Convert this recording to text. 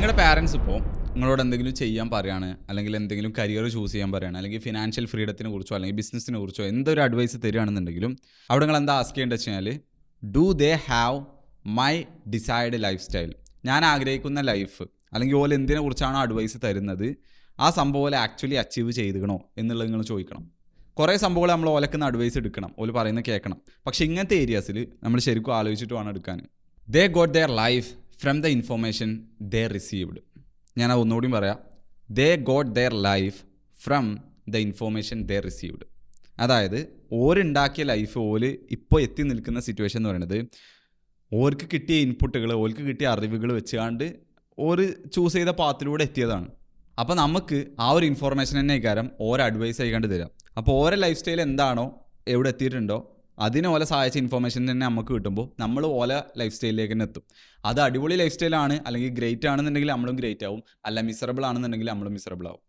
നിങ്ങളുടെ പാരൻസ് ഇപ്പോൾ നിങ്ങളോട് എന്തെങ്കിലും ചെയ്യാൻ പറയുകയാണ്, അല്ലെങ്കിൽ എന്തെങ്കിലും കരിയർ ചൂസ് ചെയ്യാൻ പറയുകയാണ്, അല്ലെങ്കിൽ ഫിനാൻഷ്യൽ ഫ്രീഡത്തിനെ കുറിച്ചോ അല്ലെങ്കിൽ ബിസിനസ്സിനെ കുറിച്ചോ എന്തൊരു അഡ്വൈസ് തരികയാണെന്നുണ്ടെങ്കിലും അവിടെ നിങ്ങൾ എന്താ ആസ്ക് ചെയ്യേണ്ടത് വെച്ച് കഴിഞ്ഞാൽ, do they have my decide life style? ഞാൻ ആഗ്രഹിക്കുന്ന ലൈഫ് അല്ലെങ്കിൽ ഓല് എന്തിനെ കുറിച്ചാണോ അഡ്വൈസ് തരുന്നത് ആ സംഭവം ആക്ച്വലി അച്ചീവ് ചെയ്തുകണോ എന്നുള്ളത് നിങ്ങൾ ചോദിക്കണം. കുറേ സംഭവങ്ങൾ നമ്മൾ ഓലക്കുന്ന അഡ്വൈസ് എടുക്കണം, ഓല് പറയുന്നത് കേൾക്കണം. പക്ഷേ ഇങ്ങനത്തെ ഏരിയാസിൽ നമ്മൾ ശരിക്കും ആലോചിച്ചിട്ട് വേണം എടുക്കാൻ. They got their life from the information they received. ഞാൻ ഒന്നുകൂടിയും പറയാം, they got their life from the information they received. അതായത് ഓരുണ്ടാക്കിയ ലൈഫ് ഓല് ഇപ്പോൾ എത്തി നിൽക്കുന്ന സിറ്റുവേഷൻ എന്ന് പറയുന്നത് ഓർക്ക് കിട്ടിയ ഇൻപുട്ടുകൾ, ഓർക്ക് കിട്ടിയ അറിവുകൾ വെച്ചുകൊണ്ട് ഓര് ചൂസ് ചെയ്ത പാത്തിലൂടെ എത്തിയതാണ്. അപ്പോൾ നമുക്ക് ആ ഒരു ഇൻഫോർമേഷൻ തന്നെ കാര്യം ഓരോ അഡ്വൈസ് ആയിക്കൊണ്ട് തരാം. അപ്പോൾ ഓരോ ലൈഫ് സ്റ്റൈൽ എന്താണോ എവിടെ എത്തിയിട്ടുണ്ടോ അതിനെ ഓല സഹായിച്ച ഇൻഫോർമേഷൻ തന്നെ നമുക്ക് കിട്ടുമ്പോൾ നമ്മൾ ഓല ലൈഫ് സ്റ്റൈലിലേക്ക് തന്നെ എത്തും. അത് അടിപൊളി ലൈഫ് സ്റ്റൈലാണ് അല്ലെങ്കിൽ ഗ്രേറ്റ് ആണെന്നുണ്ടെങ്കിൽ നമ്മളും ഗ്രേറ്റ് ആവും, അല്ല മിസറബിൾ ആണെന്നുണ്ടെങ്കിൽ നമ്മളും മിസറബിൾ ആവും.